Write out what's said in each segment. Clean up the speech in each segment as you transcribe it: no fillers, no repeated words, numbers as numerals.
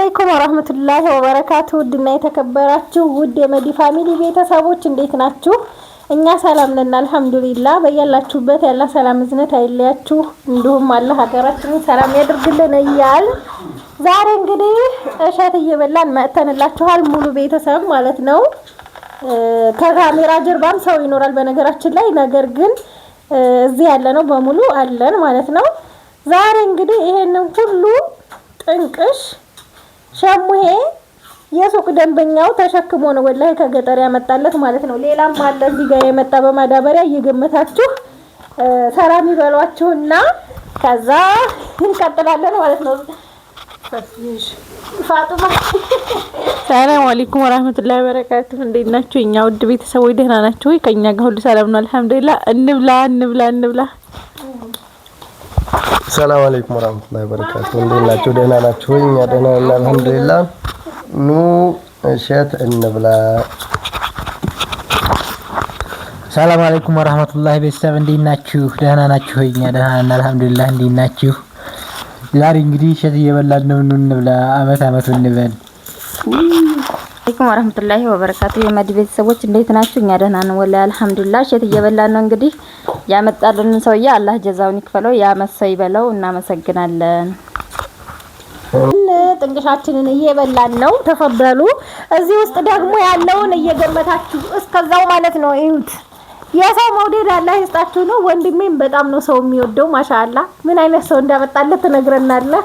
አለይኩም ወራህመቱላሂ ወበረካቱ። ውድና የተከበራችሁ ውድ የመዲ ፋሚሊ ቤተሰቦች እንዴት ናችሁ? እኛ ሰላም ነን አልሐምዱሊላህ። በያላችሁበት ያለ ሰላም እዝነት አይለያችሁ፣ እንዲሁም አላህ ሀገራችንን ሰላም ያድርግልን እያል ዛሬ እንግዲህ እሸት እየበላን መጥተንላችኋል። ሙሉ ቤተሰብ ማለት ነው። ከካሜራ ጀርባም ሰው ይኖራል በነገራችን ላይ፣ ነገር ግን እዚህ ያለ ነው በሙሉ አለን ማለት ነው። ዛሬ እንግዲህ ይሄንን ሁሉ ጥንቅሽ ሸሙሄ የሱቅ ደንበኛው ተሸክሞ ነው ወላሂ ከገጠር ያመጣለት ማለት ነው። ሌላም አለ እዚህ ጋር የመጣ በማዳበሪያ እየገመታችሁ ሰላም ይበሏችሁና ከዛ እንቀጥላለን ማለት ነው። ፋጡማ ሰላም አለይኩም ወራህመቱላሂ ወበረካቱሁ። እንዴት ናችሁ እኛ ውድ ቤተሰቦች? ደህና ናችሁ ወይ? ከኛ ጋር ሁሉ ሰላም ነው አልሐምዱሊላህ። እንብላ ሰላም አለይኩም ወራህመቱላሂ ወበረካቱሁ። እንዴት ናችሁ? ደህና ናችሁ ወይ? እኛ ደህና ነን አልሐምዱሊላህ። ኑ እሸት እንብላ። ሰላም አለይኩም ወራህመቱላሂ ቤተሰብ እንዴት ናችሁ? ደህና ናችሁ ወይ? እኛ ደህና ነን አልሐምዱሊላህ። እንዴት ናችሁ? ዛሬ እንግዲህ እሸት እየበላን ነው። ኑ እንብላ፣ አመት እንበል። አለይኩም ወራህመቱላሂ ወበረካቱ። የመዲ ቤተሰቦች እንዴት ናችሁ? እኛ ደህና ነን ወላሂ አልሐምዱሊላህ። እሸት እየበላን ነው። እንግዲህ ያመጣልን ሰውዬ አላህ ጀዛውን ይክፈለው፣ ያመሰይ በለው። እናመሰግናለን። ጥንቅሻችንን እየበላን ነው። ተፈበሉ። እዚህ ውስጥ ደግሞ ያለውን እየገመታችሁ እስከዛው ማለት ነው። ይሁት የሰው መውደድ አላህ ይስጣችሁ ነው። ወንድሜም በጣም ነው ሰው የሚወደው ማሻአላ። ምን አይነት ሰው እንዳመጣለት ትነግረናለህ?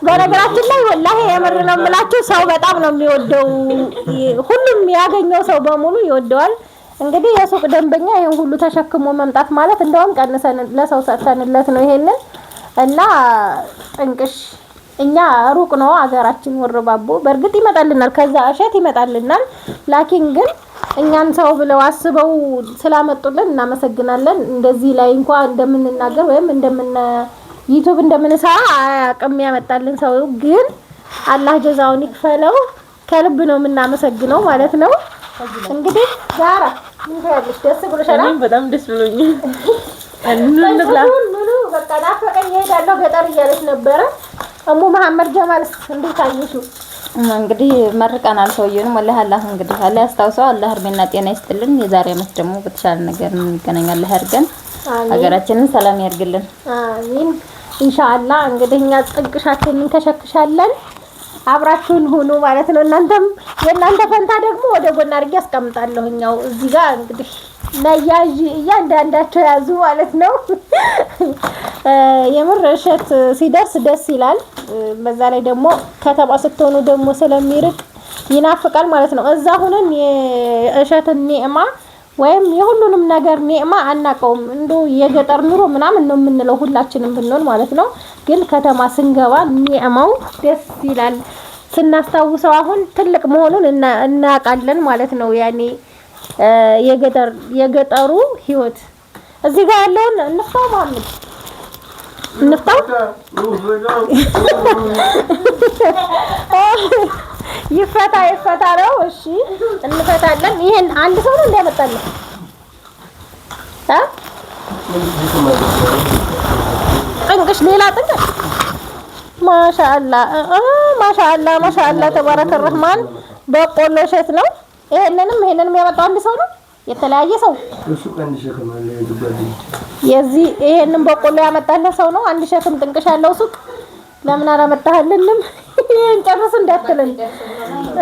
በነገራችን ላይ ወላሂ የምር ነው የምላችሁ፣ ሰው በጣም ነው የሚወደው። ሁሉም ያገኘው ሰው በሙሉ ይወደዋል። እንግዲህ የሱቅ ደንበኛ ይሄን ሁሉ ተሸክሞ መምጣት ማለት እንደውም ቀንሰን ለሰው ሰጥተንለት ነው ይሄንን። እና ጥንቅሽ እኛ ሩቅ ነው አገራችን ወረባቦ። በእርግጥ ይመጣልናል፣ ከዛ እሸት ይመጣልናል። ላኪን ግን እኛን ሰው ብለው አስበው ስላመጡልን እናመሰግናለን። እንደዚህ ላይ እንኳን እንደምንናገር ወይም ዩቲዩብ እንደምንሰራ አያውቅም ያመጣልን ሰው። ግን አላህ ጀዛውን ይክፈለው፣ ከልብ ነው የምናመሰግነው ማለት ነው። እንግዲህ ዛራ ምን ያለሽ ደስ ብሎሻል? በጣም ደስ ብሎኛል። ኑኑ በቃ ናፈቀኝ እሄዳለሁ ገጠር እያለች ነበረ። እሙ መሐመድ ጀማልስ እንዴት አየሽው? እንግዲህ መርቀናል ሰውዬውን ወላሂ አላህ እንግዲህ አላህ ያስታውሰው፣ አላህ እድሜና ጤና ይስጥልን። የዛሬ አመት ደግሞ በተሻለ ነገር እንገናኛለን ያድርገን፣ ሀገራችንን ሰላም ያድርግልን። አሚን ኢንሻአላህ። እንግዲህ እኛ ጥንቅሻችንን ከሸክሻለን፣ አብራችሁን ሁኑ ማለት ነው። እናንተም የእናንተ ፈንታ ደግሞ ወደ ጎን አድርጌ አስቀምጣለሁ። እኛው እዚህ ጋር እንግዲህ ነያዥ እያንዳንዳቸው ያዙ ማለት ነው። የምር እሸት ሲደርስ ደስ ይላል። በዛ ላይ ደግሞ ከተማ ስትሆኑ ደግሞ ስለሚርቅ ይናፍቃል ማለት ነው። እዛ ሆነን የእሸትን ኒዕማ ወይም የሁሉንም ነገር ኒዕማ አናውቀውም። እንደው የገጠር ኑሮ ምናምን ነው የምንለው ሁላችንም ብንሆን ማለት ነው። ግን ከተማ ስንገባ ኒዕማው ደስ ይላል። ስናስታውሰው አሁን ትልቅ መሆኑን እናውቃለን ማለት ነው። ያኔ የገጠሩ ህይወት እዚህ ጋር ያለውን እንፍታው ማለት እንፍታው ይፈታ ነው። እሺ እንፈታለን። ይሄን አንድ ሰው ነው እንዲያመጣለን ጥንቅሽ ሌላ ጥንቅሽ ማሻአላ ተባረከ ረህማን። በቆሎ እሸት ነው። ይሄንንም ያመጣው አንድ ሰው ነው፣ የተለያየ ሰው ይሄንን በቆሎ ያመጣለት ሰው ነው። አንድ ሸክም ጥንቅሽ ያለው ሱቅ ለምን አላመጣህልንም? ይሄን ጨርስ እንዳትልን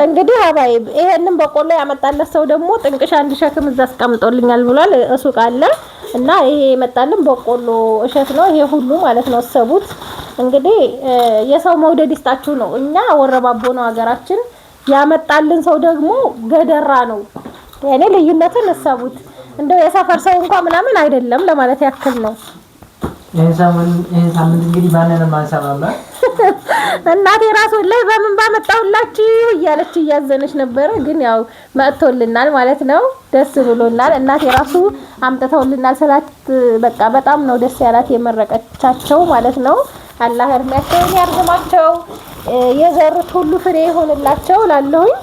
እንግዲህ አባይ። ይሄንን በቆሎ ያመጣለት ሰው ደግሞ ጥንቅሽ አንድ ሸክም እዛ አስቀምጦልኛል ብሏል። ሱቅ አለ እና ይሄ የመጣልን በቆሎ እሸት ነው። ይሄ ሁሉ ማለት ነው። አሰቡት እንግዲህ የሰው መውደድ ይስጣችሁ ነው። እኛ ወረባቦ ነው ሀገራችን። ያመጣልን ሰው ደግሞ ገደራ ነው። ያኔ ልዩነትን አሰቡት። እንደው የሰፈር ሰው እንኳን ምናምን አይደለም ለማለት ያክል ነው። ይሄን ሳምንት እንግዲህ ባንንም አንሰማማ። እናቴ ራሱ ላይ በምን ባመጣውላችሁ እያለች እያዘነች ነበረ። ግን ያው መጥቶልናል ማለት ነው። ደስ ብሎናል። እናቴ ራሱ አምጥተውልናል ስላት በቃ በጣም ነው ደስ ያላት የመረቀቻቸው ማለት ነው። አላህ እርሜያቸውን ያርዝማቸው፣ የዘሩት ሁሉ ፍሬ ይሆንላቸው ላለሁኝ።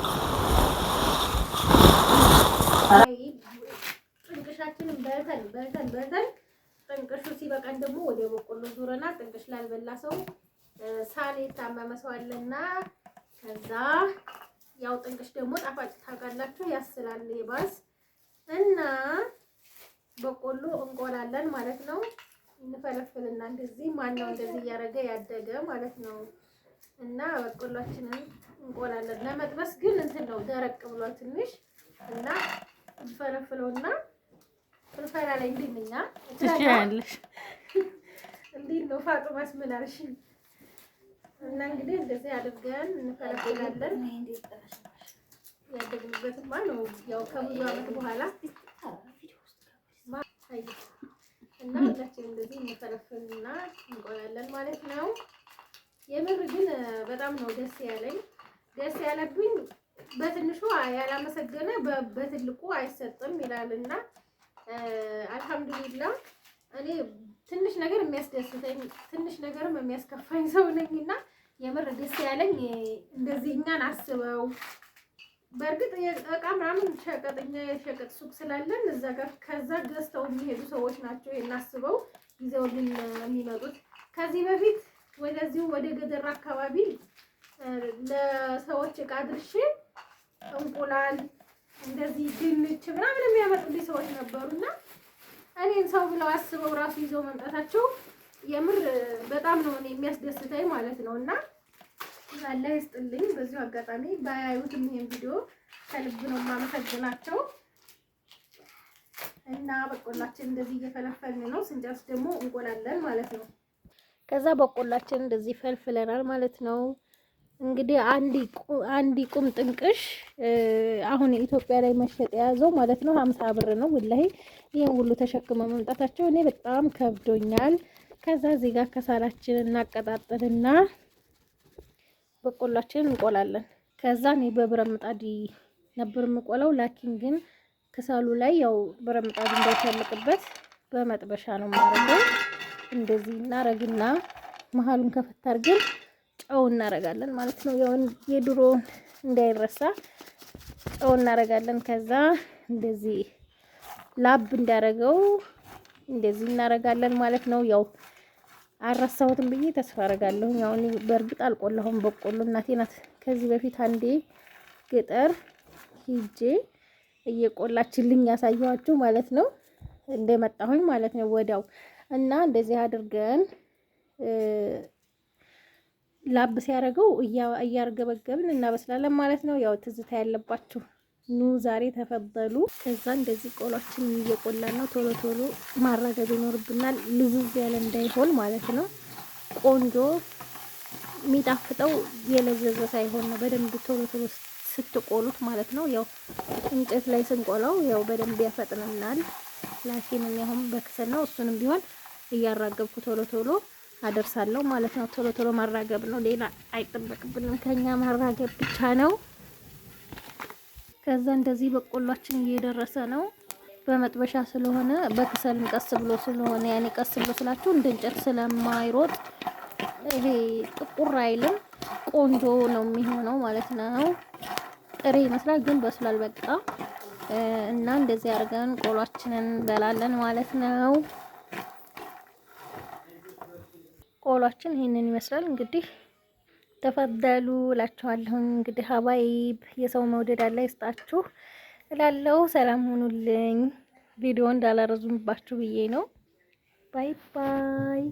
ጥንቅሻችንን በልተን ጥንቅሹ ሲበቃ ቀን ደግሞ ወደ በቆሎ ዙረና ጥንቅሽ ላልበላ ሰው ሳሌ ታመመ ሰው አለና ከዛ ያው ጥንቅሽ ደግሞ ጣፋጭ ታውቃላችሁ ያስላል ይባስ እና በቆሎ እንቆላለን ማለት ነው። እንፈለፍልና እንደዚህ ማነው እንደዚህ እያደረገ ያደገ ማለት ነው። እና በቆሏችንን እንቆላለን። ለመጥበስ ግን እንትን ነው ደረቅ ብሏል ትንሽ እና እንፈለፍለውና ፍልፈላ ላይ እንድንኛ ትችያለሽ እንዴ ነው ፋጡማስ ምን አልሽ? እና እንግዲህ እንደዚህ አድርገን እንፈለፍላለን። ያደግንበትማ ነው ያው ከብዙ ዓመት በኋላ እና ሁላችንም እንደዚህ እንፈለፍልና እንቆላለን ማለት ነው። የምር ግን በጣም ነው ደስ ያለኝ። ደስ ያለብኝ በትንሹ ያላመሰገነ በትልቁ አይሰጥም ይላልና አልሐምዱሊላህ እኔ ትንሽ ነገር የሚያስደስተኝ ትንሽ ነገርም የሚያስከፋኝ ሰው ነኝና የምር ደስ ያለኝ እንደዚህ እኛን አስበው በእርግጥ የእቃ ምናምን ሸቀጥኛ የሸቀጥ ሱቅ ስላለን እዛ ጋር ከዛ ገዝተው የሚሄዱ ሰዎች ናቸው እናስበው ይዘውልን የሚመጡት። ከዚህ በፊት ወደዚሁ ወደ ገደራ አካባቢ ለሰዎች እቃ ድርሼ እንቁላል እንደዚህ ድንች ምናምን የሚያመጡልኝ ሰዎች ነበሩና እኔን ሰው ብለው አስበው ራሱ ይዘው መምጣታቸው የምር በጣም ነው እኔ የሚያስደስተኝ ማለት ነው። እና አላህ ይስጥልኝ። በዚሁ አጋጣሚ ባያዩትም ይሄን ቪዲዮ ከልብ ነው የማመሰግናቸው። እና በቆላችን እንደዚህ እየፈለፈልን ነው። ስንጨርስ ደግሞ እንቆላለን ማለት ነው። ከዛ በቆላችን እንደዚህ ፈልፍለናል ማለት ነው። እንግዲህ አንዲ ቁም ጥንቅሽ አሁን ኢትዮጵያ ላይ መሸጥ የያዘው ማለት ነው 50 ብር ነው። ወላሂ ይሄን ሁሉ ተሸክመው መምጣታቸው እኔ በጣም ከብዶኛል። ከዛ እዚህ ጋር ከሰላችን እናቀጣጥልና በቆላችንን እንቆላለን። ከዛ እኔ በብረት ምጣድ ነበር የምቆላው፣ ላኪን ግን ከሰሉ ላይ ያው ብረት ምጣድ እንዳይፈልቅበት በመጥበሻ ነው የማደርገው። እንደዚህ እናረግና መሀሉን ከፈት አድርገን ጨው እናረጋለን ማለት ነው። ያው የድሮ እንዳይረሳ ጨው እናረጋለን። ከዛ እንደዚህ ላብ እንዳረገው እንደዚህ እናረጋለን ማለት ነው። ያው አረሳሁትም ብዬ ተስፋ አረጋለሁ። ያው እኔ በእርግጥ አልቆላሁም በቆሎ እናቴ ናት ከዚህ በፊት አንዴ ገጠር ሂጄ እየቆላችልኝ ያሳየኋችሁ ማለት ነው። እንደመጣሁኝ ማለት ነው ወዲያው እና እንደዚህ አድርገን ላብ ሲያደርገው እያርገበገብን እናበስላለን ማለት ነው። ያው ትዝታ ያለባችሁ ኑ ዛሬ ተፈበሉ። ከዛ እንደዚህ ቆሏችን እየቆላን ነው። ቶሎ ቶሎ ማራገብ ይኖርብናል፣ ልዝዝ ያለ እንዳይሆን ማለት ነው። ቆንጆ የሚጣፍጠው የለዘዘ ሳይሆን ነው። በደንብ ቶሎ ቶሎ ስትቆሉት ማለት ነው። ያው እንጨት ላይ ስንቆላው ያው በደንብ ያፈጥነናል። ላኪን አሁን በክሰል ነው። እሱንም ቢሆን እያራገብኩ ቶሎ ቶሎ አደርሳለሁ ማለት ነው። ቶሎ ቶሎ ማራገብ ነው፣ ሌላ አይጠበቅብንም፣ ከኛ ማራገብ ብቻ ነው። ከዛ እንደዚህ በቆሏችን እየደረሰ ነው። በመጥበሻ ስለሆነ በክሰልም ቀስ ብሎ ስለሆነ ያኔ ቀስ ብሎ ስላችሁ እንደ እንጨት ስለማይሮጥ ይሄ ጥቁር አይልም፣ ቆንጆ ነው የሚሆነው ማለት ነው። ጥሬ ይመስላል ግን በስሏል በቃ። እና እንደዚህ አድርገን ቆሏችንን እንበላለን ማለት ነው። ቆሏችን ይሄንን ይመስላል እንግዲህ ተፈደሉ እላችኋለሁ። እንግዲህ ሀባይብ የሰው መውደድ አለ ይስጣችሁ እላለሁ። ሰላም ሁኑልኝ። ቪዲዮ እንዳላረዝምባችሁ ብዬ ነው። ባይ ባይ።